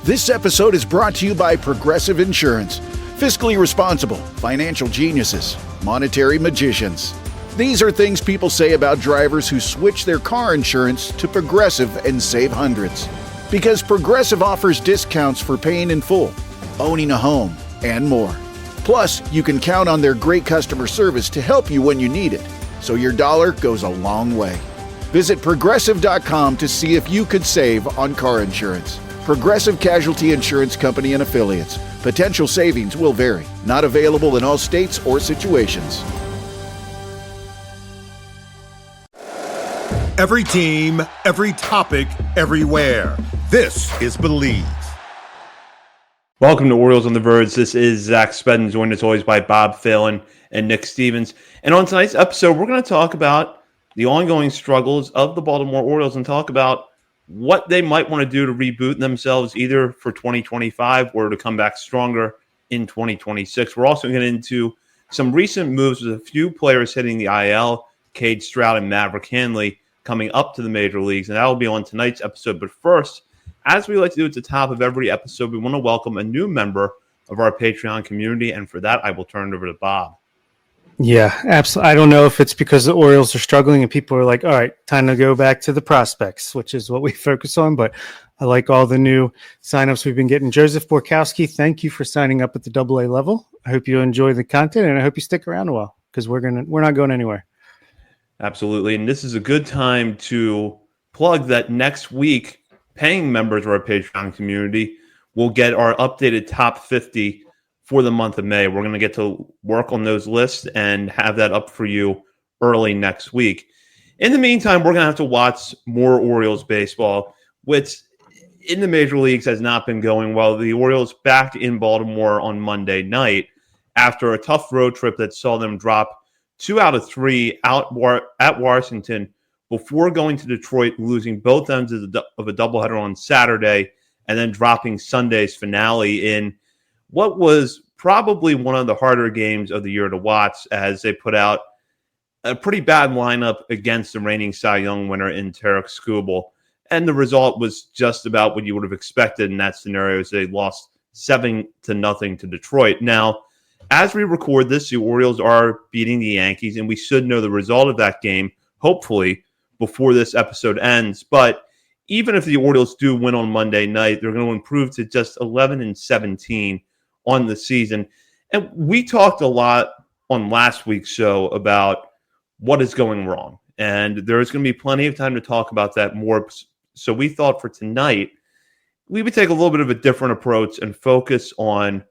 This episode is brought to you by Progressive Insurance. Fiscally responsible, financial geniuses, monetary magicians. These are things people say about drivers who switch their car insurance to Progressive and save hundreds. Because Progressive offers discounts for paying in full, owning a home, and more. Plus, you can count on their great customer service to help you when you need it, so your dollar goes a long way. Visit Progressive.com to see if you could save on car insurance. Progressive Casualty Insurance Company and Affiliates. Potential savings will vary. Not available in all states or situations. Every team, every topic, everywhere. This is Believe. Welcome to Orioles on the Verge. This is Zach Spedden, joined as always by Bob Phelan and Nick Stevens. And on tonight's episode, we're going to talk about the ongoing struggles of the Baltimore Orioles and talk about what they might want to do to reboot themselves either for 2025 or to come back stronger in 2026. We're also going to get into some recent moves with a few players hitting the IL, Cade Stroud and Maverick Hanley coming up to the major leagues, and that will be on tonight's episode. But first, as we like to do at the top of every episode, we want to welcome a new member of our Patreon community, and for that, I will turn it over to Bob. Yeah, absolutely. I don't know if it's because the Orioles are struggling and people are like, all right, time to go back to the prospects, which is what we focus on. But I like all the new signups we've been getting. Joseph Borkowski, thank you for signing up at the AA level. I hope you enjoy the content, and I hope you stick around a while because we're not going anywhere. Absolutely. And this is a good time to plug that next week, paying members of our Patreon community will get our updated top 50 for the month of May. We're going to get to work on those lists and have that up for you early next week. In the meantime, we're going to have to watch more Orioles baseball, which in the major leagues has not been going well. The Orioles back in Baltimore on Monday night after a tough road trip that saw them drop 2 out of 3 at Washington before going to Detroit, losing both ends of a doubleheader on Saturday and then dropping Sunday's finale in what was probably one of the harder games of the year to watch, as they put out a pretty bad lineup against the reigning Cy Young winner in Tarek Skubal. And the result was just about what you would have expected in that scenario, as they lost 7-0 to Detroit. Now, as we record this, the Orioles are beating the Yankees, and we should know the result of that game, hopefully, before this episode ends. But even if the Orioles do win on Monday night, they're going to improve to just 11-17 on the season. And we talked a lot on last week's show about what is going wrong. And there's going to be plenty of time to talk about that more. So we thought for tonight, we would take a little bit of a different approach and focus on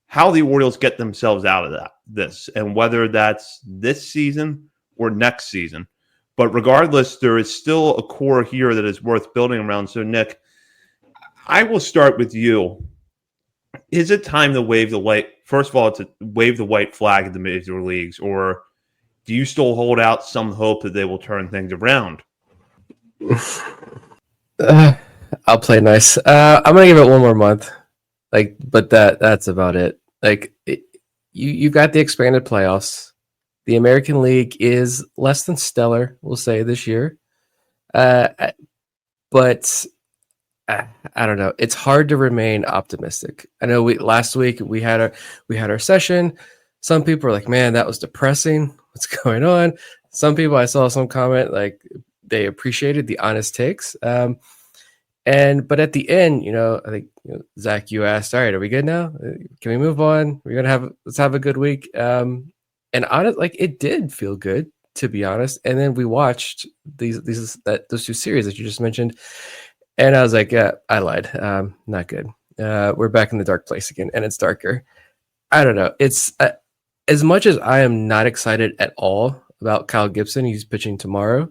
how the Orioles get themselves out of this, and whether that's this season or next season. But regardless, there is still a core here that is worth building around. So, Nick, I will start with you. Is it time to wave the white flag at the major leagues, or do you still hold out some hope that they will turn things around? I'll play nice. I'm gonna give it one more month, but that's about it. You got the expanded playoffs. The American League is less than stellar, we'll say, this year. But I don't know. It's hard to remain optimistic. I know last week we had our session. Some people were like, "Man, that was depressing. What's going on?" Some people, I saw some comment like they appreciated the honest takes. But at the end, I think Zach, you asked, "All right, are we good now? Can we move on? Let's have a good week." And it did feel good, to be honest. And then we watched those 2 series that you just mentioned. And I was like, yeah, I lied. Not good. We're back in the dark place again, and it's darker. I don't know. It's as much as I am not excited at all about Kyle Gibson. He's pitching tomorrow.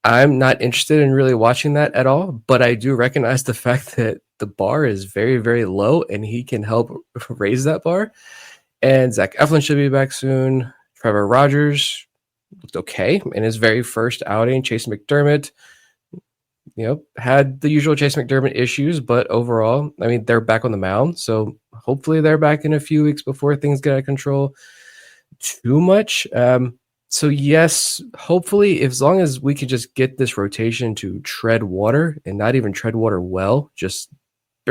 I'm not interested in really watching that at all, but I do recognize the fact that the bar is very, very low, and he can help raise that bar. And Zach Eflin should be back soon. Trevor Rogers looked okay in his very first outing. Chase McDermott, had the usual Chase McDermott issues, but overall, I mean, they're back on the mound. So hopefully they're back in a few weeks before things get out of control too much. So yes, hopefully, as long as we can just get this rotation to tread water, and not even tread water well, just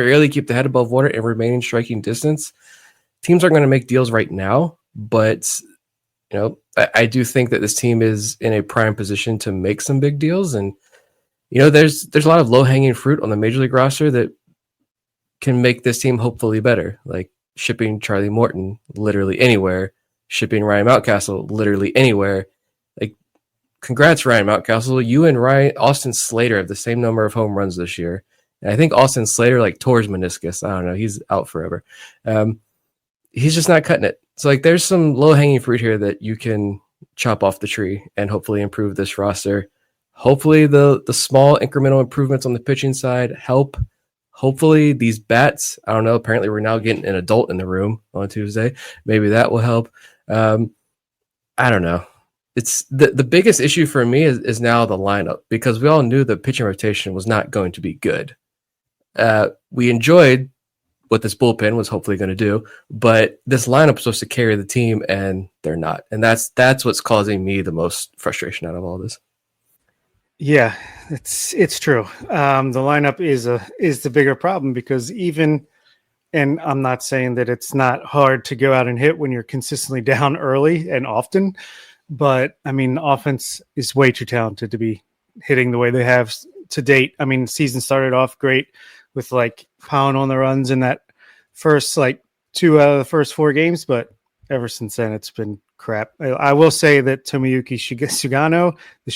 barely keep the head above water and remain in striking distance, teams aren't going to make deals right now. But I do think that this team is in a prime position to make some big deals, and there's a lot of low hanging fruit on the major league roster that can make this team hopefully better, like shipping Charlie Morton literally anywhere, shipping Ryan Mountcastle literally anywhere. Like, congrats, Ryan Mountcastle. You and Austin Slater have the same number of home runs this year. And I think Austin Slater tore his meniscus. I don't know. He's out forever. He's just not cutting it. So there's some low hanging fruit here that you can chop off the tree and hopefully improve this roster. Hopefully the small incremental improvements on the pitching side help. Hopefully these bats, I don't know, apparently we're now getting an adult in the room on Tuesday. Maybe that will help. I don't know. It's the biggest issue for me is now the lineup, because we all knew the pitching rotation was not going to be good. We enjoyed what this bullpen was hopefully going to do, but this lineup is supposed to carry the team, and they're not. And that's what's causing me the most frustration out of all this. Yeah, it's true. The lineup is the bigger problem, because and I'm not saying that it's not hard to go out and hit when you're consistently down early and often, but I mean, offense is way too talented to be hitting the way they have to date. I mean, season started off great with pound on the runs in that first 2 out of the first 4 games, but ever since then it's been crap. I will say that Tomoyuki Sugano, the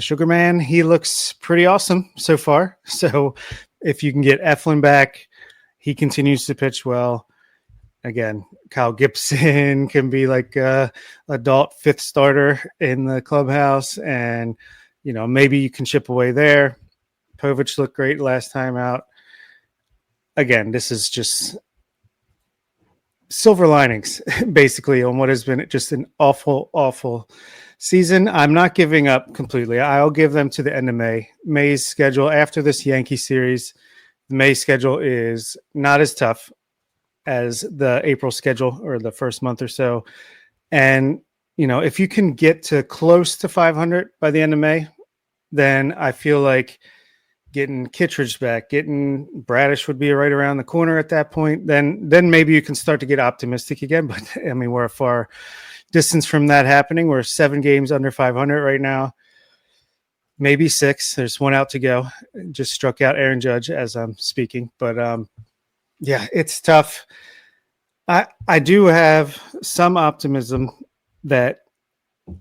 Sugar Man, he looks pretty awesome so far. So if you can get Eflin back, he continues to pitch well. Again, Kyle Gibson can be a adult 5th starter in the clubhouse, and maybe you can chip away there. Povich looked great last time out. Again, this is just silver linings, basically, on what has been just an awful, awful season. I'm not giving up completely. I'll give them to the end of May. May's schedule after this Yankee series, the May schedule is not as tough as the April schedule or the first month or so. And, if you can get to close to 500 by the end of May, then I feel like getting Kittredge back, getting Bradish would be right around the corner at that point. Then maybe you can start to get optimistic again. But I mean, we're a far distance from that happening. We're 7 games under 500 right now, maybe 6. There's 1 out to go. Just struck out Aaron Judge as I'm speaking. But yeah, it's tough. I do have some optimism that,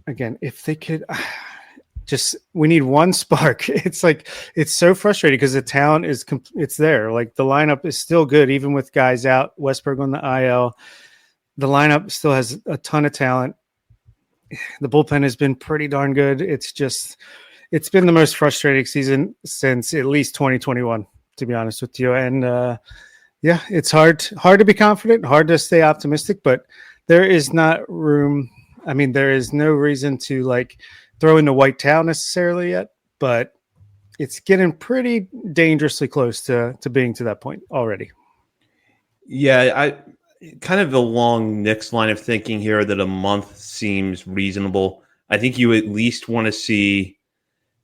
again, if they could we need one spark. It's so frustrating because the talent it's there. The lineup is still good, even with guys out, Westberg on the IL. The lineup still has a ton of talent. The bullpen has been pretty darn good. It's been the most frustrating season since at least 2021, to be honest with you. And yeah, it's hard to be confident, hard to stay optimistic, but there is not room. I mean, there is no reason to throw in the white towel necessarily yet, but it's getting pretty dangerously close to being to that point already. Yeah, I kind of along Nick's line of thinking here that a month seems reasonable. I think you at least want to see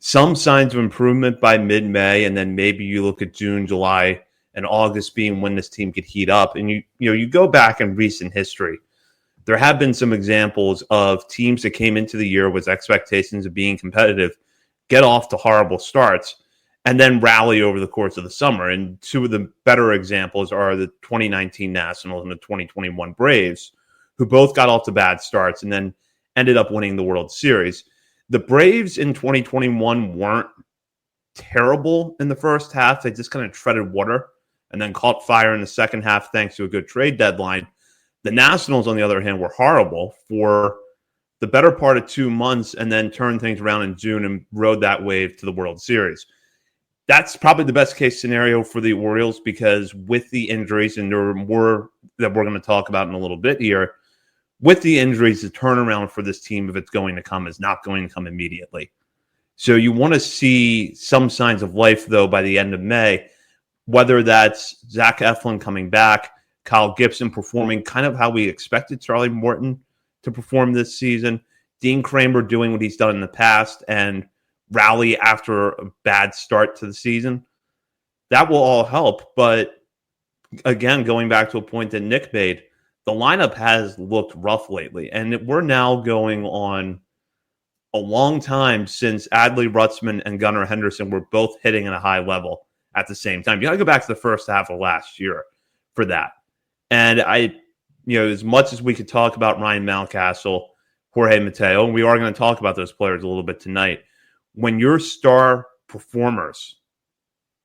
some signs of improvement by mid-May, and then maybe you look at June, July, and August being when this team could heat up. And you go back in recent history, there have been some examples of teams that came into the year with expectations of being competitive, get off to horrible starts, and then rally over the course of the summer. And 2 of the better examples are the 2019 Nationals and the 2021 Braves, who both got off to bad starts and then ended up winning the World Series. The Braves in 2021 weren't terrible in the first half. They just kind of treaded water and then caught fire in the second half thanks to a good trade deadline. The Nationals, on the other hand, were horrible for the better part of 2 months and then turned things around in June and rode that wave to the World Series. That's probably the best case scenario for the Orioles, because with the injuries, and there are more that we're going to talk about in a little bit here, with the injuries, the turnaround for this team, if it's going to come, is not going to come immediately. So you want to see some signs of life, though, by the end of May, whether that's Zach Eflin coming back, Kyle Gibson performing kind of how we expected Charlie Morton to perform this season, Dean Kramer doing what he's done in the past and rally after a bad start to the season. that will all help. But again, going back to a point that Nick made, the lineup has looked rough lately, and we're now going on a long time since Adley Rutzman and Gunnar Henderson were both hitting at a high level at the same time. You got to go back to the first half of last year for that. And as much as we could talk about Ryan Mountcastle, Jorge Mateo, and we are going to talk about those players a little bit tonight, when your star performers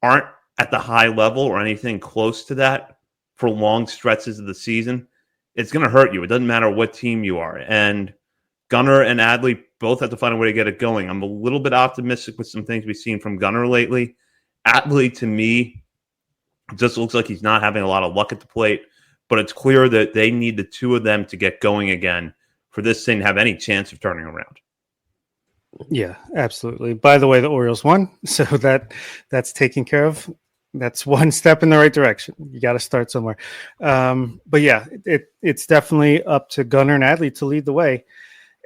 aren't at the high level or anything close to that for long stretches of the season, it's going to hurt you. It doesn't matter what team you are. And Gunnar and Adley both have to find a way to get it going. I'm a little bit optimistic with some things we've seen from Gunnar lately. Adley, to me, just looks like he's not having a lot of luck at the plate, but it's clear that they need the two of them to get going again for this thing to have any chance of turning around. Yeah, absolutely. By the way, the Orioles won, so that's taken care of. That's one step in the right direction. You got to start somewhere. But yeah, it's definitely up to Gunnar and Adley to lead the way.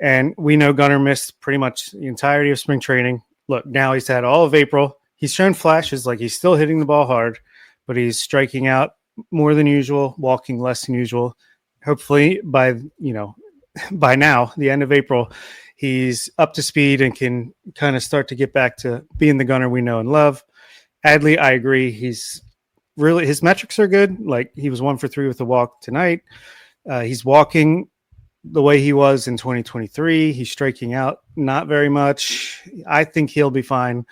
And we know Gunnar missed pretty much the entirety of spring training. Look, now he's had all of April. He's shown flashes, like he's still hitting the ball hard, but he's striking out more than usual, walking less than usual. Hopefully by now, the end of April, he's up to speed and can kind of start to get back to being the Gunnar we know and love. Adley, I agree. His metrics are good. Like he was 1 for 3 with a walk tonight. He's walking the way he was in 2023. He's striking out not very much. I think he'll be fine.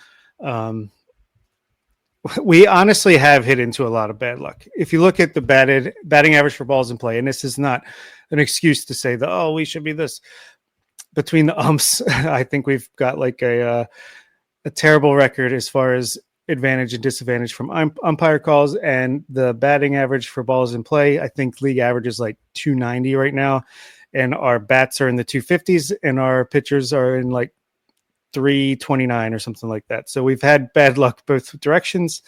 We honestly have hit into a lot of bad luck. If you look at the batting average for balls in play, and this is not an excuse to say that, we should be this. Between the umps, I think we've got like a terrible record as far as advantage and disadvantage from umpire calls, and the batting average for balls in play, I think league average is like 290 right now, and our bats are in the 250s, and our pitchers are in like 329 or something like that. So we've had bad luck both directions.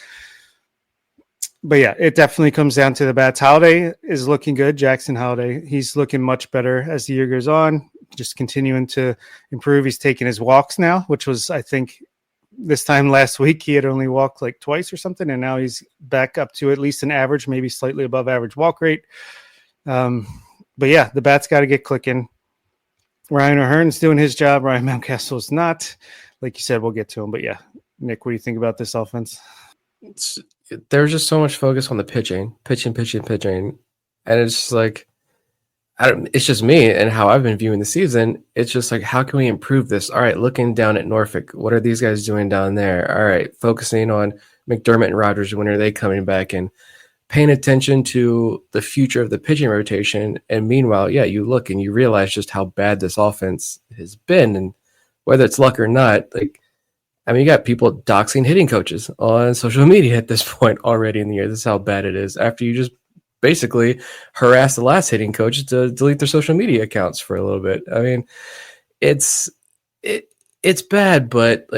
But yeah, it definitely comes down to the bats. Holiday is looking good. Jackson Holiday, he's looking much better as the year goes on, just continuing to improve. He's taking his walks now, which was, I think, this time last week he had only walked like twice or something, and now he's back up to at least an average, maybe slightly above average walk rate. But yeah, the bat's got to get clicking. Ryan O'Hearn's doing his job. Ryan Mountcastle's not. Like you said, we'll get to him. But yeah, Nick, what do you think about this offense? There's just so much focus on the pitching. And it's just like, it's just me and how I've been viewing the season. It's just like, how can we improve this? All right, looking down at Norfolk, what are these guys doing down there? All right, focusing on McDermott and Rogers, when are they coming back? And paying attention to the future of the pitching rotation. And meanwhile, yeah, you look and you realize just how bad this offense has been. And whether it's luck or not, you got people doxing hitting coaches on social media at this point already in the year. This is how bad it is after you just basically harass the last hitting coach to delete their social media accounts for a little bit. I mean, it's bad, but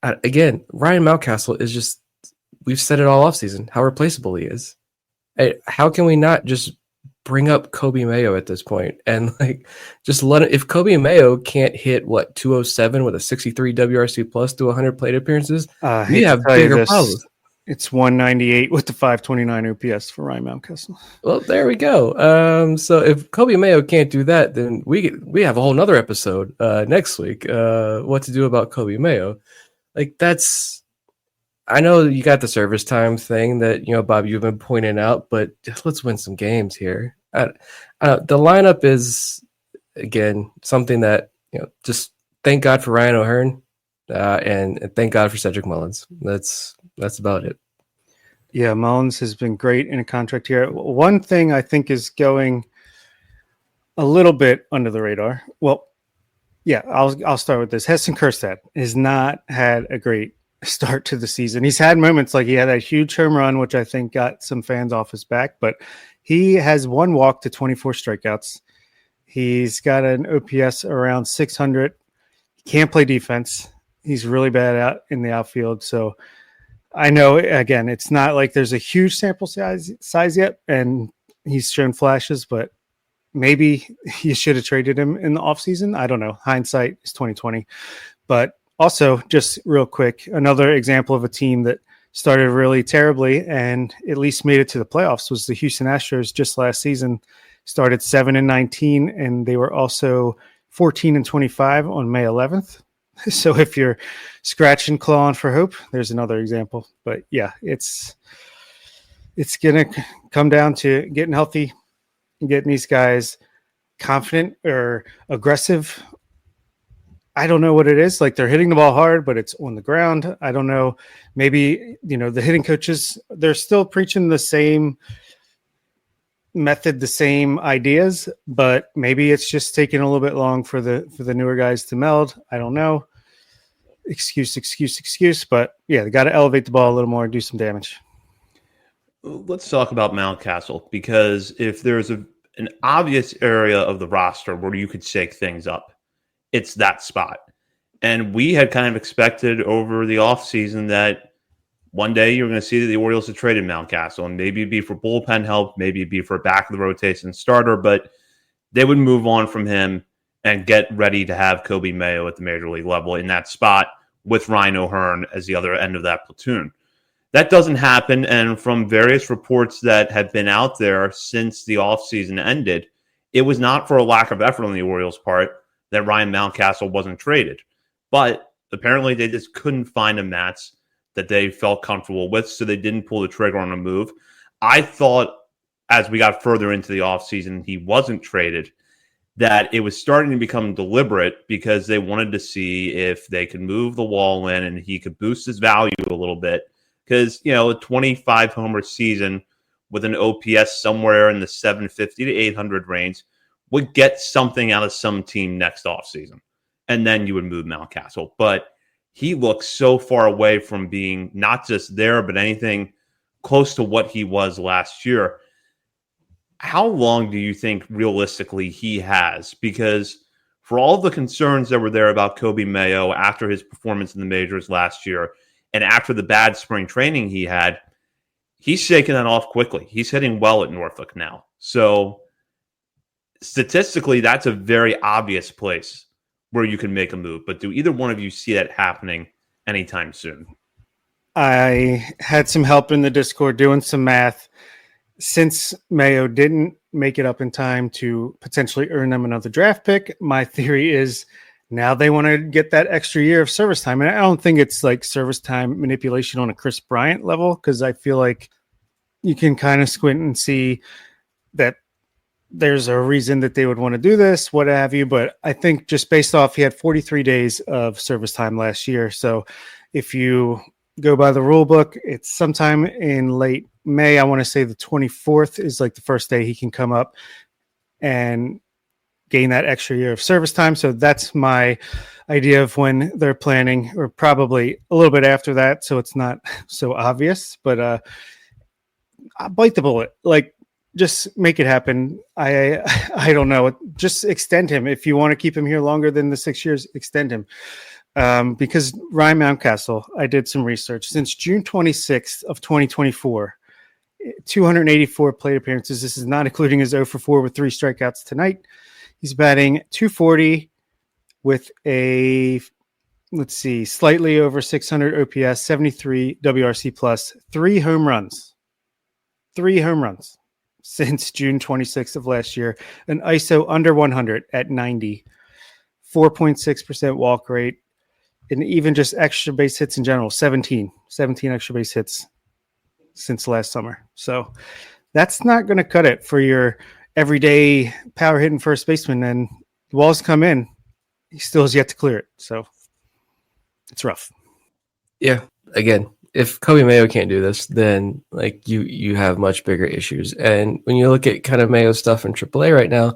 again, Ryan Mountcastle is just, we've said it all offseason, how replaceable he is. How can we not just bring up Kobe Mayo at this point and just let it, if Kobe Mayo can't hit 207 with a 63 WRC plus to 100 plate appearances, we have bigger problems. It's 198 with the 529 OPS for Ryan Mountcastle. Well, there we go. So if Kobe Mayo can't do that, then we have a whole nother episode next week. What to do about Kobe Mayo? I know you got the service time thing that, Bob, you've been pointing out, but let's win some games here. The lineup is, again, something that, just thank God for Ryan O'Hearn and thank God for Cedric Mullins. That's about it. Yeah, Mullins has been great in a contract here. One thing I think is going a little bit under the radar. Well, yeah, I'll start with this. Heston Kjerstad has not had a great start to the season. He's had moments like he had a huge home run, which I think got some fans off his back, but he has 1 walk to 24 strikeouts. He's got an OPS around 600. He can't play defense. He's really bad out in the outfield. So I know, again, it's not like there's a huge sample size yet, and he's shown flashes, but maybe you should have traded him in the offseason. I don't know. Hindsight is 2020. But also, just real quick, another example of a team that started really terribly and at least made it to the playoffs was the Houston Astros just last season. Started 7-19, and they were also 14-25 on May 11th. So if you're scratching, clawing for hope, there's another example. But yeah, it's going to come down to getting healthy and getting these guys confident or aggressive. I don't know what it is. Like, they're hitting the ball hard, but it's on the ground. I don't know. Maybe, the hitting coaches, they're still preaching the same method, the same ideas, but maybe it's just taking a little bit long for the newer guys to meld. I don't know. Excuse. But yeah, they got to elevate the ball a little more and do some damage. Let's talk about Mountcastle, because if there's an obvious area of the roster where you could shake things up, it's that spot. And we had kind of expected over the offseason that one day you're going to see that the Orioles have traded Mountcastle, and maybe it'd be for bullpen help, maybe it'd be for a back of the rotation starter, but they would move on from him and get ready to have Kobe Mayo at the major league level in that spot with Ryan O'Hearn as the other end of that platoon. That doesn't happen, and from various reports that have been out there since the offseason ended, it was not for a lack of effort on the Orioles' part that Ryan Mountcastle wasn't traded. But apparently they just couldn't find a match that they felt comfortable with, so they didn't pull the trigger on a move. I thought as we got further into the offseason, he wasn't traded, that it was starting to become deliberate because they wanted to see if they could move the wall in and he could boost his value a little bit. Because, a 25 homer season with an OPS somewhere in the 750 to 800 range would get something out of some team next offseason. And then you would move Mountcastle. But he looks so far away from being not just there, but anything close to what he was last year. How long do you think realistically he has? Because for all the concerns that were there about Kobe Mayo after his performance in the majors last year and after the bad spring training he had, he's shaking that off quickly. He's hitting well at Norfolk now. So statistically, that's a very obvious place where you can make a move. But do either one of you see that happening anytime soon? I had some help in the Discord doing some math. Since Mayo didn't make it up in time to potentially earn them another draft pick, my theory is now they want to get that extra year of service time. And I don't think it's like service time manipulation on a Chris Bryant level, because I feel like you can kind of squint and see that there's a reason that they would want to do this, what have you. But I think just based off, he had 43 days of service time last year. So if you go by the rule book, it's sometime in late May. I want to say the 24th is like the first day he can come up and gain that extra year of service time. So that's my idea of when they're planning, or probably a little bit after that. So it's not so obvious, but I'll bite the bullet. Like, just make it happen. I don't know. Just extend him. If you want to keep him here longer than the 6 years, extend him. Because Ryan Mountcastle, I did some research. Since June 26th of 2024, 284 plate appearances. This is not including his 0 for 4 with 3 strikeouts tonight. He's batting .240 with a, slightly over 600 OPS, 73 WRC plus, 3 home runs. 3 home runs since June 26th of last year. An ISO under 100 at 90, 4.6% walk rate, and even just extra base hits in general, 17 extra base hits since last summer. So that's not going to cut it for your everyday power hitting first baseman. And the walls come in, he still has yet to clear it. So it's rough. Yeah. Again, if Kobe Mayo can't do this, then like you have much bigger issues. And when you look at kind of Mayo stuff in AAA right now,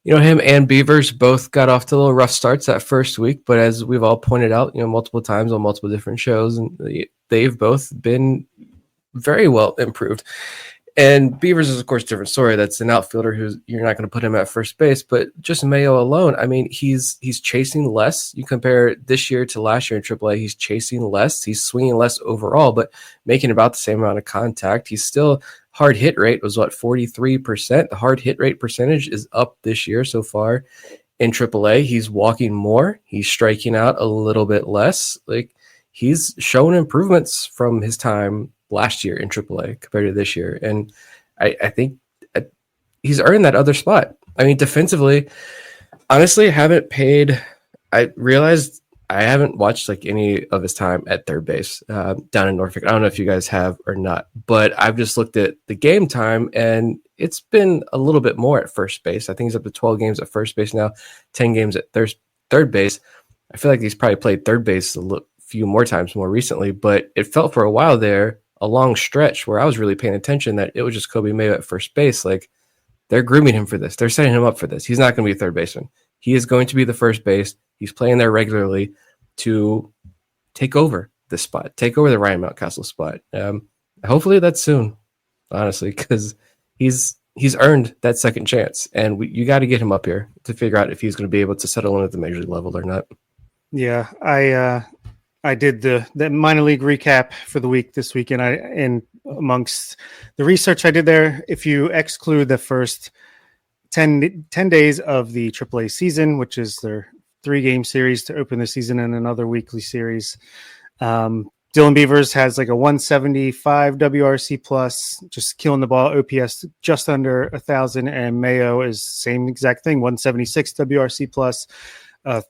him and Beavers both got off to a little rough starts that first week, but as we've all pointed out, multiple times on multiple different shows, and they've both been very well improved. And Beavers is, of course, a different story. That's an outfielder who's, you're not going to put him at first base, but just Mayo alone, I mean, he's chasing less. You compare this year to last year in AAA, he's chasing less. He's swinging less overall, but making about the same amount of contact. He's still, hard hit rate was 43%. The hard hit rate percentage is up this year so far in AAA. He's walking more. He's striking out a little bit less. Like, he's shown improvements from his time last year in AAA compared to this year. And I think he's earned that other spot. I mean, defensively, honestly, I realized I haven't watched like any of his time at third base down in Norfolk. I don't know if you guys have or not, but I've just looked at the game time, and it's been a little bit more at first base. I think he's up to 12 games at first base now, 10 games at third base. I feel like he's probably played third base few more times more recently, but it felt for a while there, a long stretch where I was really paying attention, that it was just Kobe Mayo at first base. Like, they're grooming him for this. They're setting him up for this. He's not going to be a third baseman. He is going to be the first base. He's playing there regularly to take over this spot, take over the Ryan Mountcastle spot. Hopefully that's soon, honestly, because he's earned that second chance, and you got to get him up here to figure out if he's going to be able to settle in at the major league level or not. Yeah, I did the minor league recap for the week this weekend. And amongst the research I did there, if you exclude the first 10 days of the AAA season, which is their 3-game series to open the season and another weekly series, Dylan Beavers has like a 175 WRC plus, just killing the ball, OPS just under 1,000, and Mayo is same exact thing, 176 WRC plus,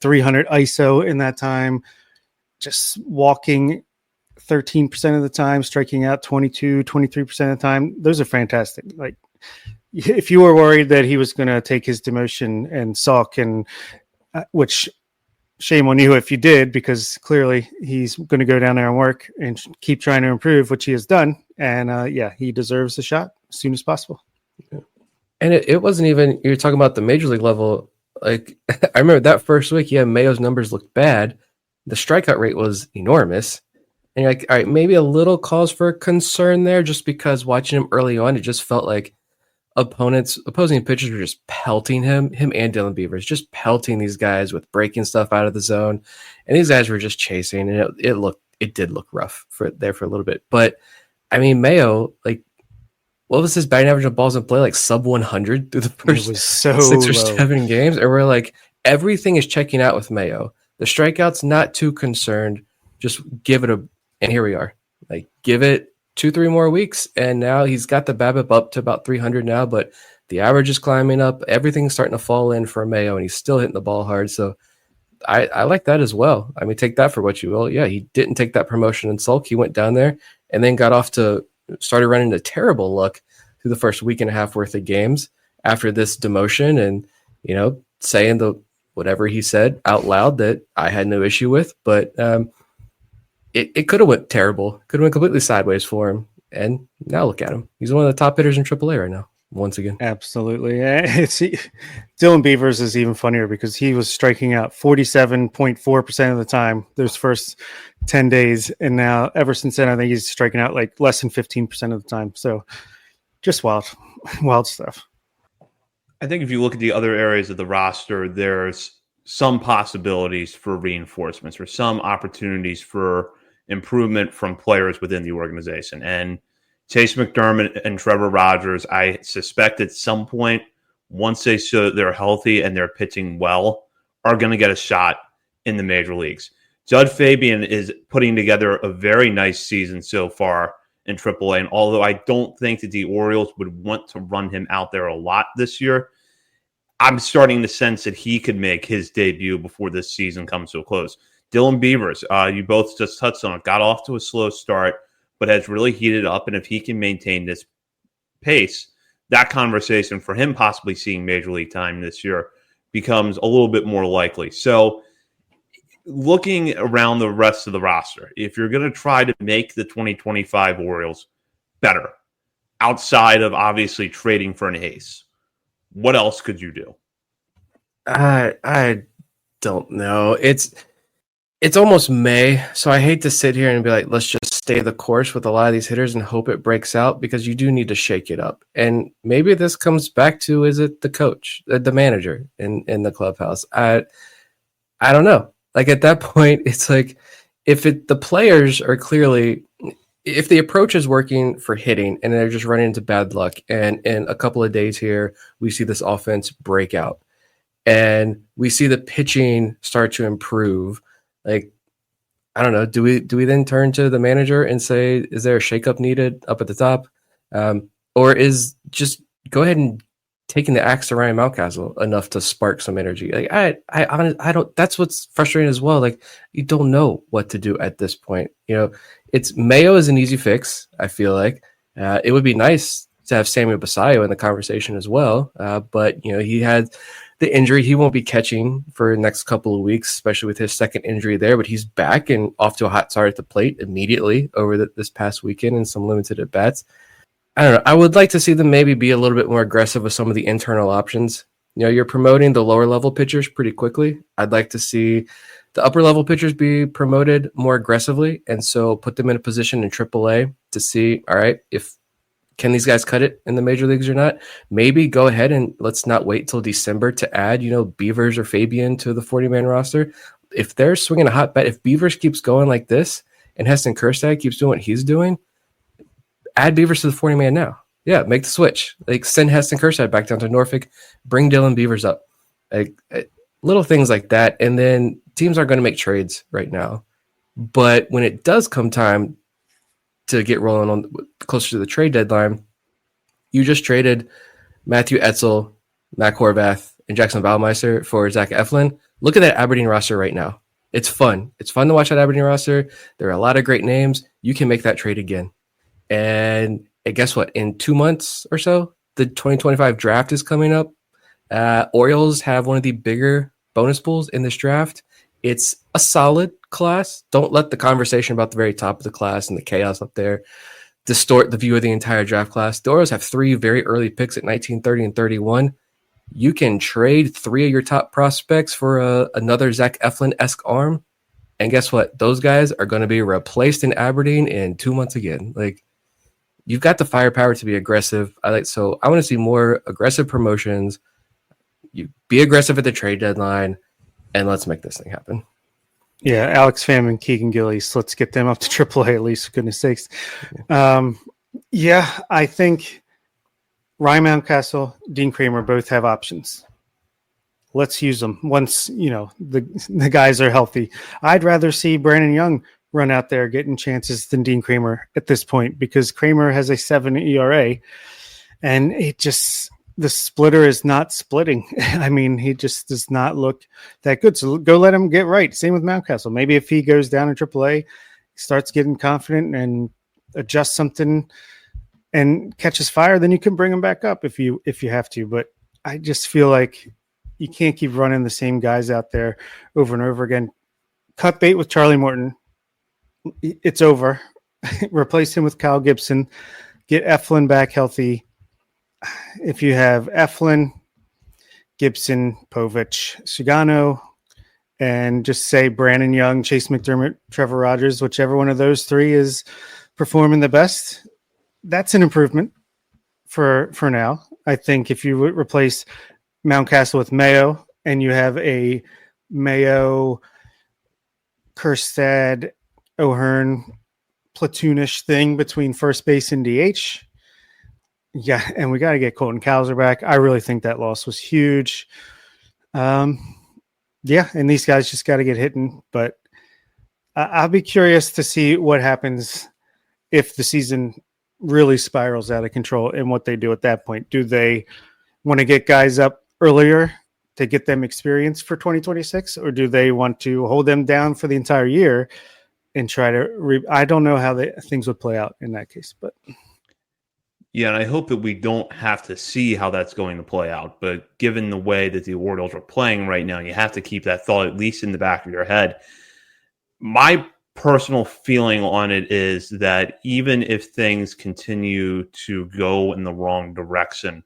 300 ISO in that time, just walking 13% of the time, striking out 23% of the time. Those are fantastic. Like, if you were worried that he was going to take his demotion and sulk, and which shame on you if you did, because clearly he's going to go down there and work and keep trying to improve, which he has done. And he deserves a shot as soon as possible. And it wasn't even, you're talking about the major league level. Like, I remember that first week, Mayo's numbers looked bad. The strikeout rate was enormous. And you're like, all right, maybe a little cause for concern there, just because watching him early on, it just felt like opposing pitchers were just pelting him and Dylan Beavers, just pelting these guys with breaking stuff out of the zone. And these guys were just chasing, and it did look rough for a little bit. But I mean, Mayo, like, what was his batting average of balls in play? Like sub 100 through the first 6 or 7 games. And we're like, everything is checking out with Mayo. The strikeouts, not too concerned. Just give it and here we are. Like, give it 2-3 more weeks, and now he's got the BABIP up to about 300 now, but the average is climbing up. Everything's starting to fall in for Mayo, and he's still hitting the ball hard. So I like that as well. I mean, take that for what you will. Yeah, he didn't take that promotion and sulk. He went down there and then started running into terrible luck through the first week and a half worth of games after this demotion, and, saying whatever he said out loud that I had no issue with, but it could have went terrible. Could have went completely sideways for him. And now look at him. He's one of the top hitters in AAA right now, once again. Absolutely. Dylan Beavers is even funnier because he was striking out 47.4% of the time those first 10 days. And now, ever since then, I think he's striking out like less than 15% of the time. So just wild stuff. I think if you look at the other areas of the roster, there's some possibilities for reinforcements or some opportunities for improvement from players within the organization. And Chase McDermott and Trevor Rogers, I suspect at some point, once they show that they're healthy and they're pitching well, are going to get a shot in the major leagues. Judd Fabian is putting together a very nice season so far in AAA. And although I don't think that the Orioles would want to run him out there a lot this year, I'm starting to sense that he could make his debut before this season comes to a close. Dylan Beavers, you both just touched on it, got off to a slow start, but has really heated up. And if he can maintain this pace, that conversation for him possibly seeing major league time this year becomes a little bit more likely. So looking around the rest of the roster, if you're going to try to make the 2025 Orioles better, outside of obviously trading for an ace, what else could you do? I don't know. It's almost May, so I hate to sit here and be like, let's just stay the course with a lot of these hitters and hope it breaks out, because you do need to shake it up. And maybe this comes back to, is it the coach, the manager in the clubhouse? I don't know. Like, at that point, it's like, the players are clearly, if the approach is working for hitting and they're just running into bad luck, and in a couple of days here, we see this offense break out and we see the pitching start to improve, like, I don't know. Do we then turn to the manager and say, is there a shakeup needed up at the top, or is just go ahead and taking the axe to Ryan Mountcastle enough to spark some energy? Like I don't. That's what's frustrating as well. Like you don't know what to do at this point. It's Mayo is an easy fix. I feel like it would be nice to have Samuel Basayo in the conversation as well, but he had the injury. He won't be catching for the next couple of weeks, especially with his second injury there, but he's back and off to a hot start at the plate immediately over this past weekend and some limited at bats. I don't know. I would like to see them maybe be a little bit more aggressive with some of the internal options. You're promoting the lower level pitchers pretty quickly. I'd like to see the upper level pitchers be promoted more aggressively. And so put them in a position in AAA to see, all right, can these guys cut it in the major leagues or not? Maybe go ahead and let's not wait till December to add, Beavers or Fabian to the 40-man roster. If they're swinging a hot bat, if Beavers keeps going like this and Heston Kjerstad keeps doing what he's doing, add Beavers to the 40-man now. Yeah, make the switch. Like send Heston Kjerstad back down to Norfolk, bring Dylan Beavers up. Little things like that. And then teams aren't going to make trades right now. But when it does come time to get rolling on closer to the trade deadline, you just traded Matthew Etzel, Matt Horvath, and Jackson Ballmeister for Zach Eflin. Look at that Aberdeen roster right now. It's fun. It's fun to watch that Aberdeen roster. There are a lot of great names. You can make that trade again. And guess what? In 2 months or so, the 2025 draft is coming up. Orioles have one of the bigger bonus pools in this draft. It's a solid class. Don't let the conversation about the very top of the class and the chaos up there distort the view of the entire draft class. The Orioles have 3 very early picks at 19, 30, and 31. You can trade 3 of your top prospects for another Zach Eflin-esque arm. And guess what? Those guys are going to be replaced in Aberdeen in 2 months again. Like, you've got the firepower to be aggressive. I want to see more aggressive promotions. You be aggressive at the trade deadline, and let's make this thing happen. Yeah, Alex Pham and Keegan Gillies. Let's get them up to AAA at least, for goodness sakes. Yeah, I think Ryan Mountcastle, Dean Kramer both have options. Let's use them once, the guys are healthy. I'd rather see Brandon Young run out there getting chances than Dean Kramer at this point, because Kramer has a 7 ERA and the splitter is not splitting. I mean, he just does not look that good. So go let him get right. Same with Mountcastle. Maybe if he goes down in AAA, starts getting confident and adjusts something and catches fire, then you can bring him back up if you have to. But I just feel like you can't keep running the same guys out there over and over again. Cut bait with Charlie Morton. It's over. Replace him with Kyle Gibson. Get Eflin back healthy. If you have Eflin, Gibson, Povich, Sugano, and just say Brandon Young, Chase McDermott, Trevor Rogers, whichever one of those 3 is performing the best, that's an improvement for now. I think if you replace Mountcastle with Mayo and you have a Mayo, Kjerstad, O'Hearn platoonish thing between first base and DH. Yeah, and we got to get Colton Cowser back. I really think that loss was huge. Yeah, and these guys just got to get hitting. But I'll be curious to see what happens if the season really spirals out of control and what they do at that point. Do they want to get guys up earlier to get them experience for 2026, or do they want to hold them down for the entire year and try to I don't know how things would play out in that case, but yeah, and I hope that we don't have to see how that's going to play out. But given the way that the Orioles are playing right now, you have to keep that thought at least in the back of your head. My personal feeling on it is that even if things continue to go in the wrong direction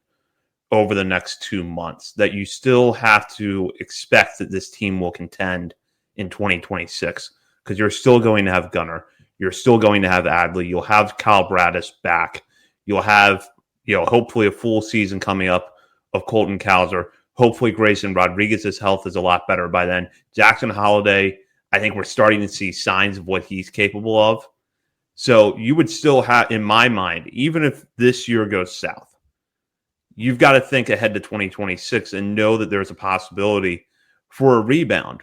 over the next 2 months, that you still have to expect that this team will contend in 2026, because you're still going to have Gunnar. You're still going to have Adley. You'll have Kyle Braddis back. You'll have, hopefully a full season coming up of Colton Cowser. Hopefully Grayson Rodriguez's health is a lot better by then. Jackson Holliday, I think we're starting to see signs of what he's capable of. So you would still have, in my mind, even if this year goes south, you've got to think ahead to 2026 and know that there's a possibility for a rebound.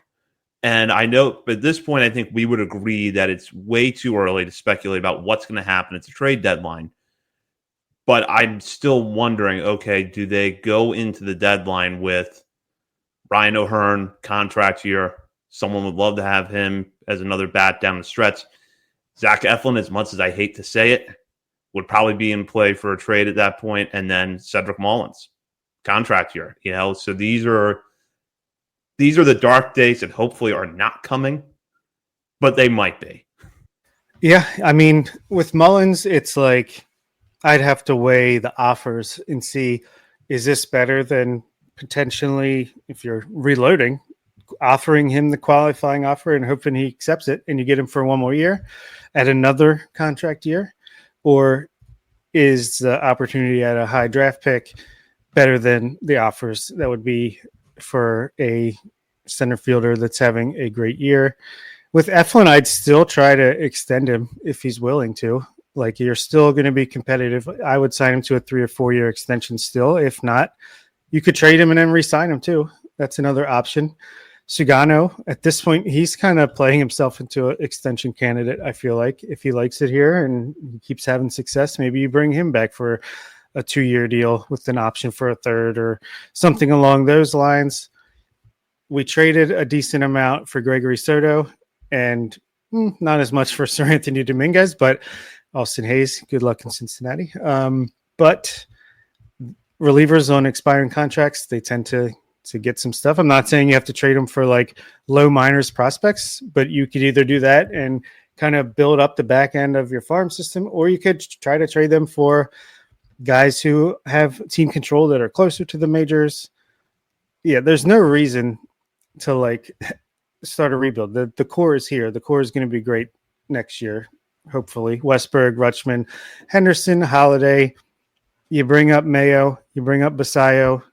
And I know at this point, I think we would agree that it's way too early to speculate about what's going to happen at the trade deadline. But I'm still wondering, okay, do they go into the deadline with Ryan O'Hearn, contract year? Someone would love to have him as another bat down the stretch. Zach Eflin, as much as I hate to say it, would probably be in play for a trade at that point. And then Cedric Mullins, contract year. So these are the dark days that hopefully are not coming, but they might be. Yeah, I mean, with Mullins, it's like I'd have to weigh the offers and see, is this better than potentially, if you're reloading, offering him the qualifying offer and hoping he accepts it and you get him for one more year at another contract year? Or is the opportunity at a high draft pick better than the offers that would be for a center fielder that's having a great year? With Eflin, I'd still try to extend him if he's willing to. Like, you're still going to be competitive. I would sign him to a 3 or 4 year extension still. If not, you could trade him and then re-sign him too. That's another option. Sugano, at this point, he's kind of playing himself into an extension candidate, I feel like. If he likes it here and he keeps having success, maybe you bring him back for a 2-year deal with an option for a third or something along those lines. We traded a decent amount for Gregory Soto and not as much for Sir Anthony Dominguez, but Austin Hayes, good luck in Cincinnati. But relievers on expiring contracts, they tend to get some stuff. I'm not saying you have to trade them for like low minors prospects, but you could either do that and kind of build up the back end of your farm system, or you could try to trade them for guys who have team control that are closer to the majors. Yeah, there's no reason to like start a rebuild. The core is here. The core is going to be great next year, hopefully. Westberg, Rutschman, Henderson, Holiday. You bring up Mayo, you bring up Basayo.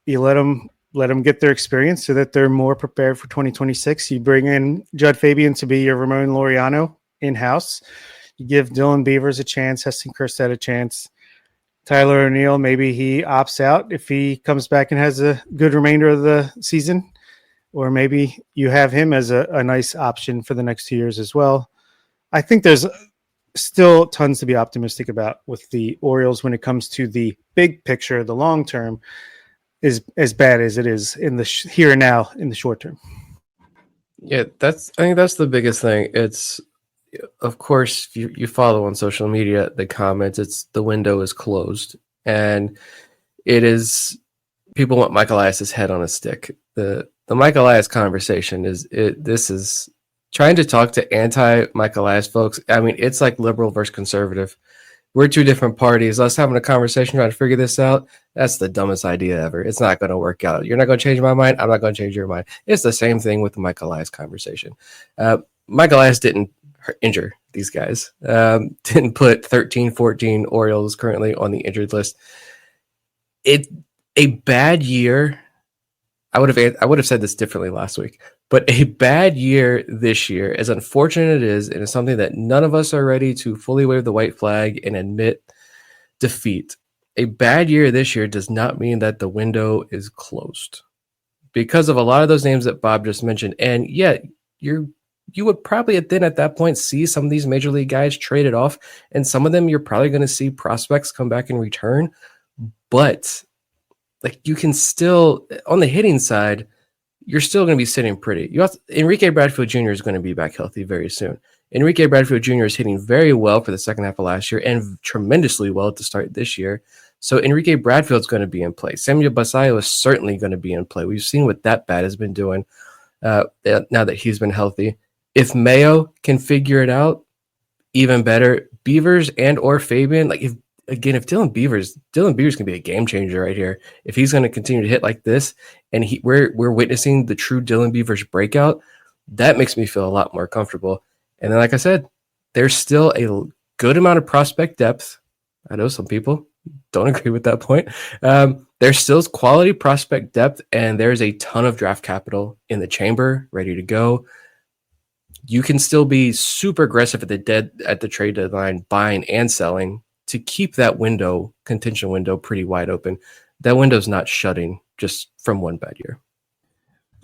You let them get their experience so that they're more prepared for 2026. You bring in Judd Fabian to be your Ramon Laureano in-house. You give Dylan Beavers a chance, Heston Kjerstad a chance. Tyler O'Neill, maybe he opts out if he comes back and has a good remainder of the season. Or maybe you have him as a nice option for the next 2 years as well. I think there's still tons to be optimistic about with the Orioles when it comes to the big picture, the long term. Is as bad as it is in the here and now in the short term. Yeah, I think that's the biggest thing. It's, of course, you follow on social media, the comments, it's the window is closed. And it is, people want Michael Elias's head on a stick. The Michael Elias conversation this is trying to talk to anti-Michael Elias folks. I mean, it's like liberal versus conservative. We're two different parties. Us having a conversation trying to figure this out, that's the dumbest idea ever. It's not going to work out. You're not going to change my mind. I'm not going to change your mind. It's the same thing with the Michael Elias conversation. Michael Elias didn't injure these guys. Didn't put 13, 14 Orioles currently on the injured list. A bad year. I would have said this differently last week, but a bad year this year, as unfortunate it is, and it's something that none of us are ready to fully wave the white flag and admit defeat. A bad year this year does not mean that the window is closed because of a lot of those names that Bob just mentioned. And yet you would probably at that point see some of these major league guys traded off, and some of them you're probably going to see prospects come back and return, but like you can still, on the hitting side, you're still going to be sitting pretty. Enrique Bradfield Jr. is going to be back healthy very soon. Enrique Bradfield Jr. is hitting very well for the second half of last year and tremendously well at the start this year. So Enrique Bradfield's going to be in play. Samuel Basayo is certainly going to be in play. We've seen what that bat has been doing now that he's been healthy. If Mayo can figure it out, even better. Beavers and or Fabian, like if Dylan Beavers can be a game changer right here. If he's going to continue to hit like this, and we're witnessing the true Dylan Beavers breakout, that makes me feel a lot more comfortable. And then, like I said, there's still a good amount of prospect depth. I know some people don't agree with that point. There's still quality prospect depth, and there's a ton of draft capital in the chamber ready to go. You can still be super aggressive at the trade deadline, buying and selling, to keep that contention window pretty wide open. That window's not shutting just from one bad year.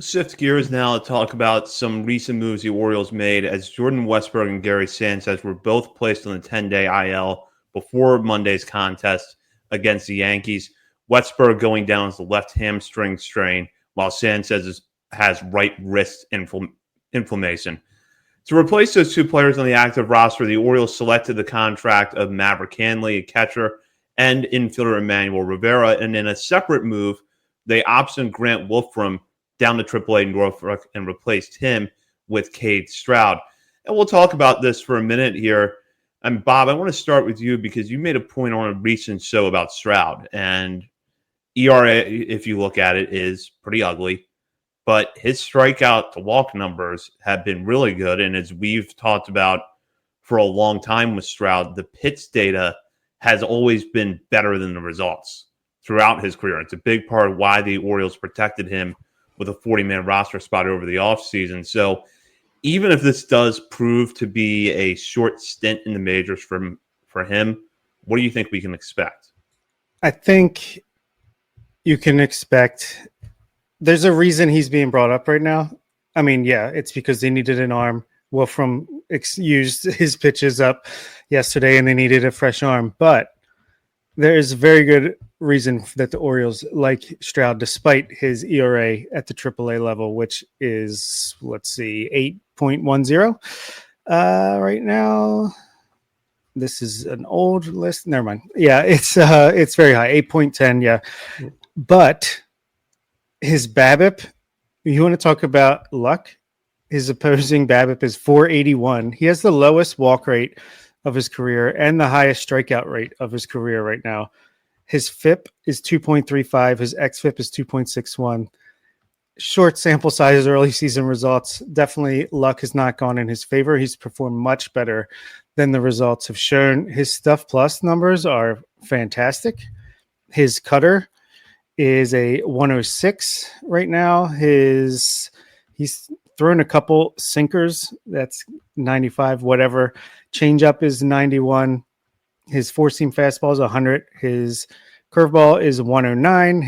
Shift gears now to talk about some recent moves the Orioles made as Jordan Westburg and Gary Sanchez were both placed on the 10-day IL before Monday's contest against the Yankees. Westburg going down as the left hamstring strain, while Sanchez has right wrist inflammation. To replace those two players on the active roster, the Orioles selected the contract of Maverick Hanley, a catcher, and infielder Emmanuel Rivera. And in a separate move, they optioned Grant Wolfram down to AAA Norfolk and replaced him with Cade Stroud. And we'll talk about this for a minute here. And Bob, I want to start with you because you made a point on a recent show about Stroud. And ERA, if you look at it, is pretty ugly. But his strikeout to walk numbers have been really good. And as we've talked about for a long time with Stroud, the pitch data has always been better than the results throughout his career. It's a big part of why the Orioles protected him with a 40-man roster spot over the offseason. So even if this does prove to be a short stint in the majors for him, what do you think we can expect? I think you can expect there's a reason he's being brought up right now. I mean, yeah, it's because they needed an arm. Wolfram used his pitches up yesterday and they needed a fresh arm. But there is a very good reason that the Orioles like Stroud, despite his ERA at the AAA level, which is, 8.10 right now. This is an old list. Never mind. Yeah, it's very high, 8.10. Yeah, but his BABIP, you want to talk about luck? His opposing BABIP is 481. He has the lowest walk rate of his career and the highest strikeout rate of his career right now. His FIP is 2.35. His XFIP is 2.61. Short sample size, early season results. Definitely luck has not gone in his favor. He's performed much better than the results have shown. His Stuff Plus numbers are fantastic. His cutter is a 106 right now. He's thrown a couple sinkers. That's 95, whatever. Changeup is 91. His four-seam fastball is 100. His curveball is 109.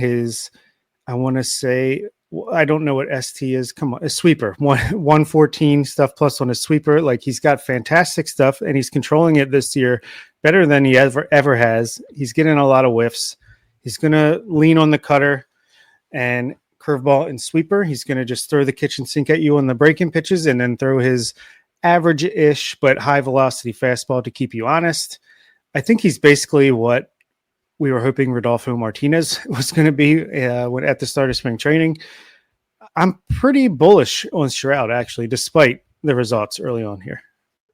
I don't know what ST is. Come on, a sweeper. 114 Stuff Plus on a sweeper. Like, he's got fantastic stuff, and he's controlling it this year better than he ever has. He's getting a lot of whiffs. He's going to lean on the cutter and curveball and sweeper. He's going to just throw the kitchen sink at you on the breaking pitches and then throw his average-ish but high-velocity fastball to keep you honest. I think he's basically what we were hoping Rodolfo Martinez was going to be at the start of spring training. I'm pretty bullish on Stroud, actually, despite the results early on here.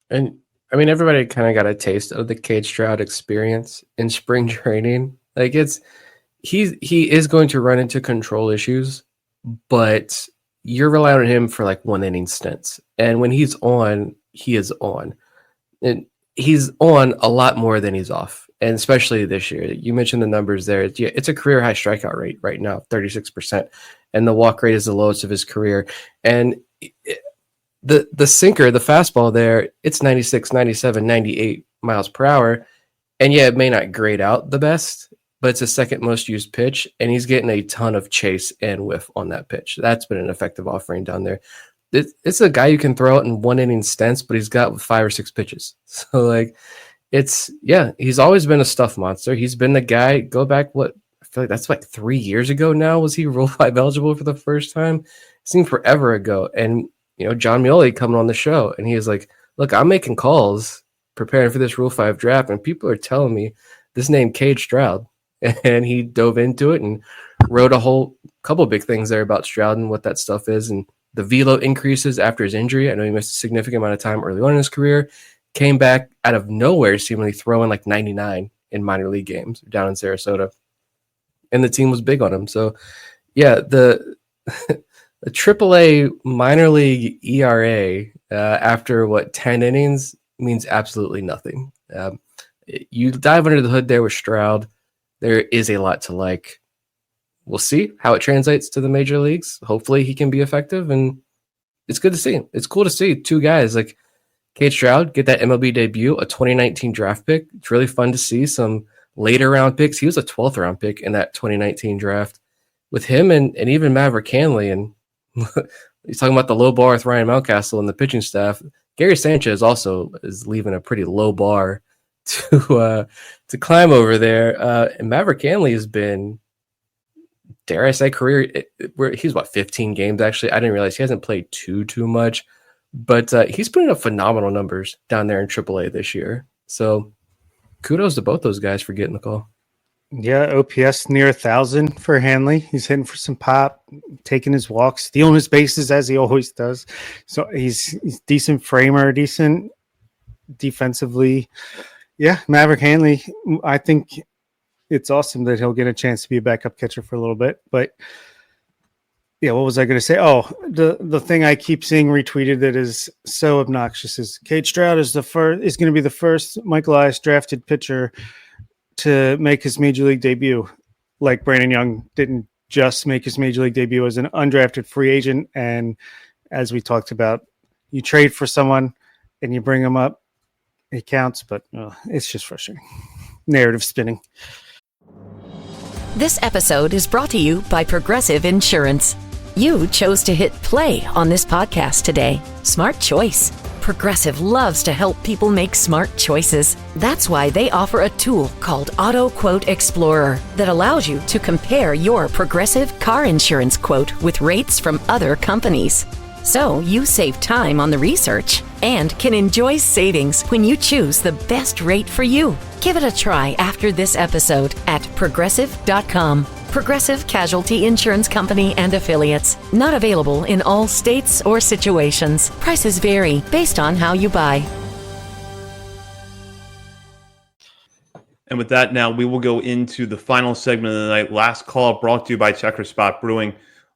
And I mean, everybody kind of got a taste of the Cade Stroud experience in spring training. Like, he is going to run into control issues, but you're relying on him for like 1 inning stints. And when he's on, he is on. And he's on a lot more than he's off. And especially this year, you mentioned the numbers there. It's a career high strikeout rate right now, 36%. And the walk rate is the lowest of his career. And the sinker, the fastball there, it's 96, 97, 98 miles per hour. And yeah, it may not grade out the best, but it's the second most used pitch. And he's getting a ton of chase and whiff on that pitch. That's been an effective offering down there. It's a guy you can throw out in 1 inning stints, but he's got 5 or 6 pitches. So like, he's always been a stuff monster. He's been the guy. Go back, I feel like that's like 3 years ago now. Was he Rule 5 eligible for the first time? It seemed forever ago. And, John Mioli coming on the show, and he was like, look, I'm making calls preparing for this Rule 5 draft, and people are telling me this name Cade Stroud. And he dove into it and wrote a whole couple of big things there about Stroud and what that stuff is. And the velo increases after his injury. I know he missed a significant amount of time early on in his career. Came back out of nowhere, seemingly throwing like 99 in minor league games down in Sarasota. And the team was big on him. So, yeah, the AAA minor league ERA after 10 innings means absolutely nothing. You dive under the hood there with Stroud. There is a lot to like. We'll see how it translates to the major leagues. Hopefully he can be effective, and it's good to see. It's cool to see two guys like Cade Stroud get that MLB debut, a 2019 draft pick. It's really fun to see some later round picks. He was a 12th round pick in that 2019 draft with him and even Maverick Hanley. And He's talking about the low bar with Ryan Mountcastle and the pitching staff. Gary Sanchez also is leaving a pretty low bar to climb over there. And Maverick Hanley has been, dare I say, he's 15 games actually. I didn't realize he hasn't played too much, but he's putting up phenomenal numbers down there in AAA this year. So kudos to both those guys for getting the call. Yeah, OPS near 1,000 for Hanley. He's hitting for some pop, taking his walks, stealing his bases as he always does. So he's decent framer, decent defensively. Yeah, Maverick Hanley, I think it's awesome that he'll get a chance to be a backup catcher for a little bit. But yeah, what was I going to say? Oh, the thing I keep seeing retweeted that is so obnoxious is Cade Stroud is going to be the first Michael Elias drafted pitcher to make his major league debut. Like Brandon Young didn't just make his major league debut as an undrafted free agent. And as we talked about, you trade for someone and you bring them up, it counts, but it's just frustrating. Narrative spinning. This episode is brought to you by Progressive Insurance. You chose to hit play on this podcast today. Smart choice. Progressive loves to help people make smart choices. That's why they offer a tool called Auto Quote Explorer that allows you to compare your Progressive car insurance quote with rates from other companies. So you save time on the research and can enjoy savings when you choose the best rate for you. Give it a try after this episode at progressive.com. Progressive Casualty Insurance Company and Affiliates. Not available in all states or situations. Prices vary based on how you buy. And with that, now we will go into the final segment of the night. Last call brought to you by Checker Spot Brewing.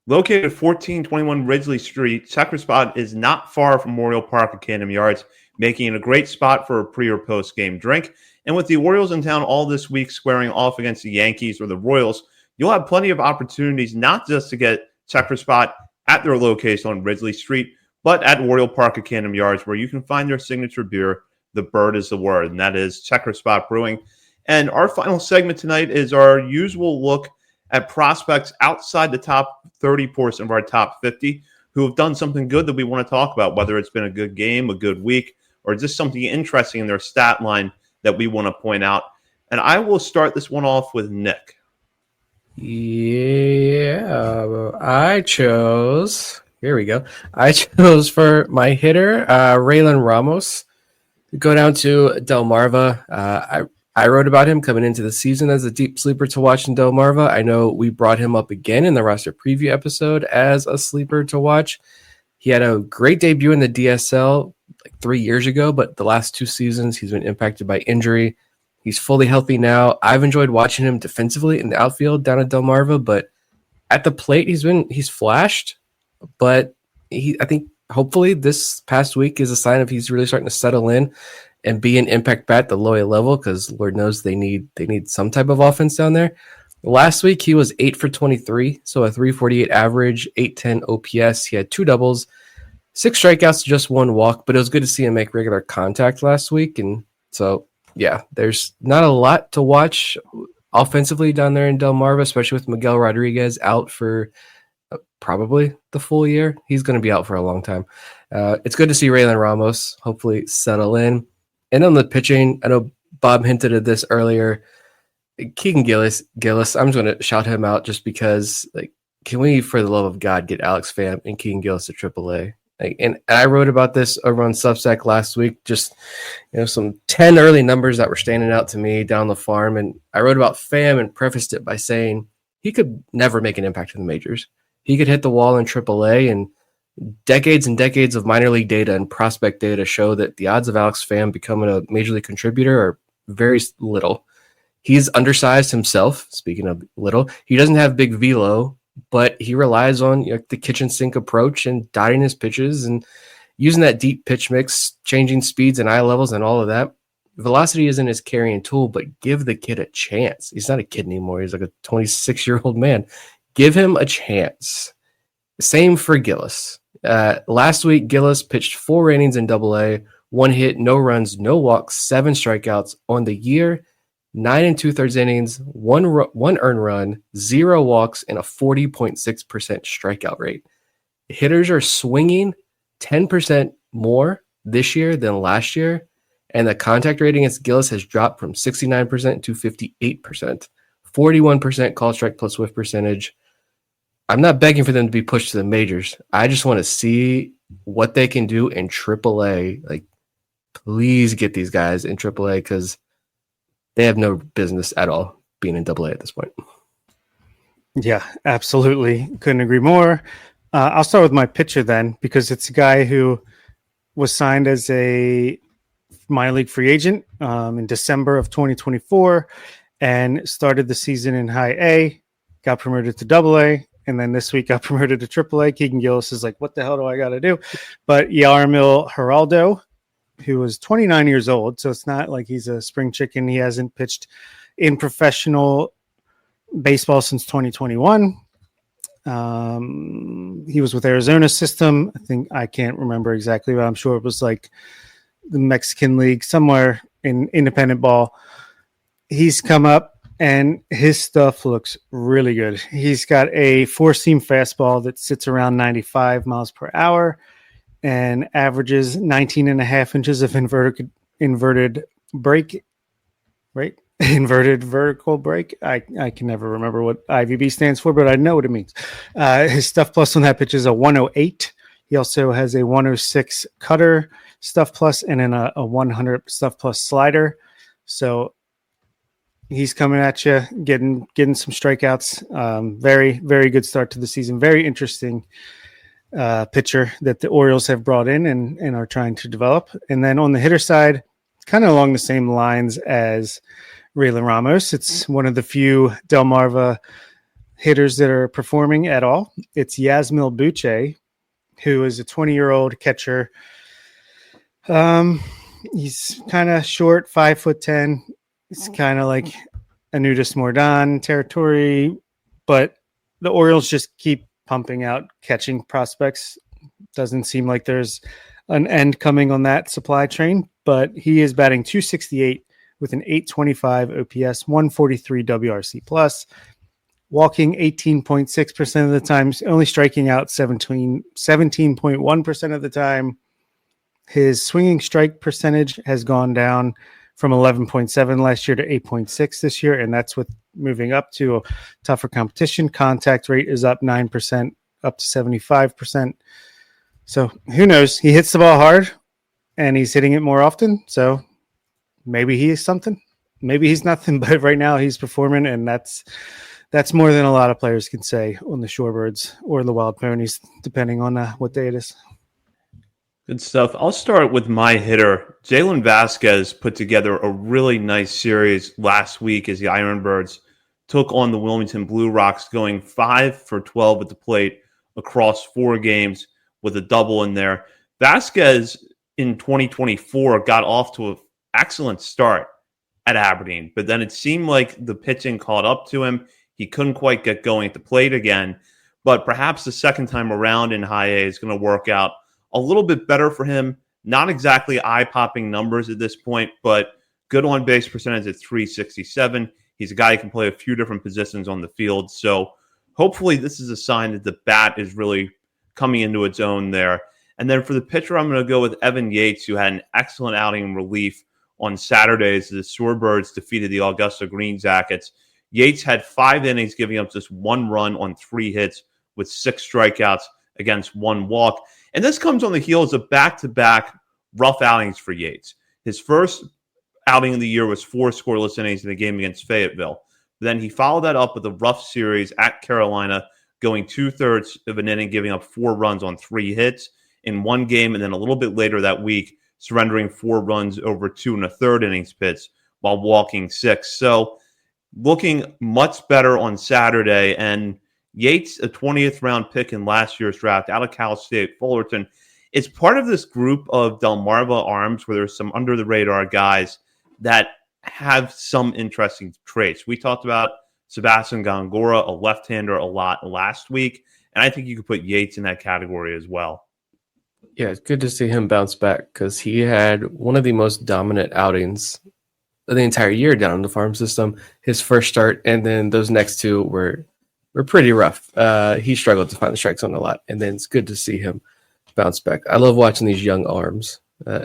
Located at 1421 Ridgely Street, Checker Spot is not far from Memorial Park Academy Yards, making it a great spot for a pre- or post-game drink. And with the Orioles in town all this week squaring off against the Yankees or the Royals, you'll have plenty of opportunities not just to get Checker Spot at their location on Ridgely Street, but at Oriole Park Academy Yards, where you can find their signature beer, The Bird is the Word, and that is Checker Spot Brewing. And our final segment tonight is our usual look at prospects outside the top 30 portion of our top 50 who have done something good that we want to talk about, whether it's been a good game, a good week, or just something interesting in their stat line that we want to point out. And I will start this one off with Nick. Yeah, I chose for my hitter, Raylan Ramos, to go down to Delmarva. I wrote about him coming into the season as a deep sleeper to watch in Delmarva. I know we brought him up again in the roster preview episode as a sleeper to watch. He had a great debut in the DSL like 3 years ago, but the last 2 seasons he's been impacted by injury. He's fully healthy now. I've enjoyed watching him defensively in the outfield down at Delmarva, but at the plate he's flashed. But I think hopefully this past week is a sign of he's really starting to settle in and be an impact bat at the lower level, because Lord knows they need some type of offense down there. Last week he was 8 for 23, so a 348 average, 810 OPS. He had 2 doubles, 6 strikeouts, just 1 walk, but it was good to see him make regular contact last week. And so, yeah, there's not a lot to watch offensively down there in Delmarva, especially with Miguel Rodriguez out for probably the full year. He's going to be out for a long time. It's good to see Raylan Ramos hopefully settle in. And on the pitching, I know Bob hinted at this earlier. Keegan Gillis, I'm just going to shout him out just because, like, can we, for the love of God, get Alex Pham and Keegan Gillis to AAA? And I wrote about this over on Substack last week, just, some 10 early numbers that were standing out to me down the farm. And I wrote about Pham and prefaced it by saying he could never make an impact in the majors. He could hit the wall in AAA, and decades and decades of minor league data and prospect data show that the odds of Alex Pham becoming a major league contributor are very little. He's undersized himself. Speaking of little, he doesn't have big velo, but he relies on the kitchen sink approach and dotting his pitches and using that deep pitch mix, changing speeds and eye levels and all of that. Velocity isn't his carrying tool, but give the kid a chance. He's not a kid anymore. He's like a 26-year-old man. Give him a chance. Same for Gillis. Last week, Gillis pitched 4 innings in AA, 1 hit, no runs, no walks, 7 strikeouts on the year, 9 2/3 innings, one earned run, 0 walks, and a 40.6% strikeout rate. hitters are swinging 10% more this year than last year, and the contact rating against Gillis has dropped from 69% to 58%, 41% call strike plus whiff percentage. I'm not begging for them to be pushed to the majors. I just want to see what they can do in AAA. Like, please get these guys in AAA because they have no business at all being in AA at this point. Yeah, absolutely. Couldn't agree more. I'll start with my pitcher then, because it's a guy who was signed as a minor league free agent in December of 2024 and started the season in high A, got promoted to AA, and then this week got promoted to AAA. Keegan Gillis is like, what the hell do I got to do? But Yarmil Geraldo, who was 29 years old, so it's not like he's a spring chicken. He hasn't pitched in professional baseball since 2021. He was with Arizona system. I can't remember exactly, but I'm sure it was like the Mexican League, somewhere in independent ball. He's come up and his stuff looks really good. He's got a four-seam fastball that sits around 95 miles per hour and averages 19 and a half inches of inverted break, right? Inverted vertical break. I can never remember what IVB stands for, but I know what it means. His stuff plus on that pitch is a 108. He also has a 106 cutter stuff plus and then a 100 stuff plus slider. So he's coming at you, getting some strikeouts. Very, very good start to the season. Very interesting pitcher that the Orioles have brought in and are trying to develop. And then on the hitter side, kind of along the same lines as Raylan Ramos. It's one of the few Delmarva hitters that are performing at all. It's Yasmil Buche, who is a 20-year-old catcher. He's kind of short, 5'10". It's kind of like Anutis Mordan territory, but the Orioles just keep pumping out catching prospects. Doesn't seem like there's an end coming on that supply train, but he is batting .268 with an .825 OPS, 143 WRC plus, walking 18.6% of the time, only striking out 17.1% of the time. His swinging strike percentage has gone down from 11.7 last year to 8.6 this year, and that's with moving up to a tougher competition. Contact rate is up 9%, up to 75%. So who knows? He hits the ball hard, and he's hitting it more often, so maybe he is something. Maybe he's nothing, but right now he's performing, and that's more than a lot of players can say on the Shorebirds or the Wild Ponies, depending on what day it is. Good stuff. I'll start with my hitter. Jalen Vasquez put together a really nice series last week as the Ironbirds took on the Wilmington Blue Rocks, going 5 for 12 at the plate across 4 games with a double in there. Vasquez in 2024 got off to an excellent start at Aberdeen, but then it seemed like the pitching caught up to him. He couldn't quite get going at the plate again, but perhaps the second time around in high A is going to work out a little bit better for him. Not exactly eye-popping numbers at this point, but good on-base percentage at .367. He's a guy who can play a few different positions on the field. So hopefully this is a sign that the bat is really coming into its own there. And then for the pitcher, I'm going to go with Evan Yates, who had an excellent outing in relief on Saturdays as the Shorebirds defeated the Augusta Green Jackets. Yates had 5 innings, giving up just 1 run on 3 hits with 6 strikeouts against 1 walk. And this comes on the heels of back-to-back rough outings for Yates. His first outing of the year was 4 scoreless innings in a game against Fayetteville. Then he followed that up with a rough series at Carolina, going 2/3 of an inning, giving up 4 runs on 3 hits in 1 game, and then a little bit later that week, surrendering 4 runs over 2 1/3 innings pitched while walking 6. So looking much better on Saturday, and Yates, a 20th round pick in last year's draft out of Cal State Fullerton, is part of this group of Delmarva arms where there's some under the radar guys that have some interesting traits. We talked about Sebastian Gongora, a left-hander, a lot last week, and I think you could put Yates in that category as well. Yeah, it's good to see him bounce back because he had one of the most dominant outings of the entire year down in the farm system. His first start, and then those next 2 were were pretty rough. He struggled to find the strike zone a lot, and then it's good to see him bounce back. I love watching these young arms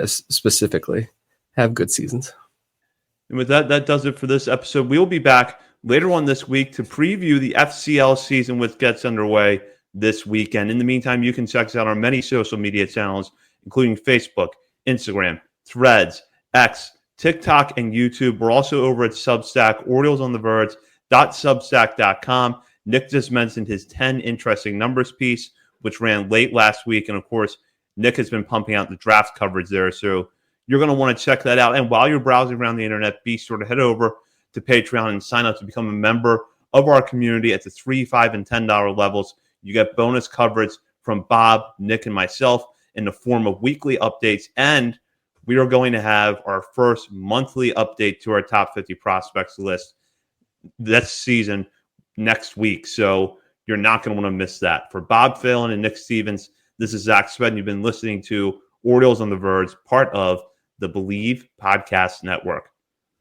specifically have good seasons. And with that, that does it for this episode. We will be back later on this week to preview the FCL season, which gets underway this weekend. In the meantime, you can check us out on many social media channels, including Facebook, Instagram, Threads, X, TikTok, and YouTube. We're also over at Substack, OriolesOnTheVerge.substack.com. Nick just mentioned his 10 interesting numbers piece, which ran late last week. And of course, Nick has been pumping out the draft coverage there. So you're going to want to check that out. And while you're browsing around the internet, be sure to head over to Patreon and sign up to become a member of our community at the $3, $5, and $10 levels. You get bonus coverage from Bob, Nick, and myself in the form of weekly updates. And we are going to have our first monthly update to our top 50 prospects list this season next week. So you're not going to want to miss that. For Bob Phelan and Nick Stevens, this is Zach Sped, and you've been listening to Orioles on the Verge, part of the Believe Podcast Network.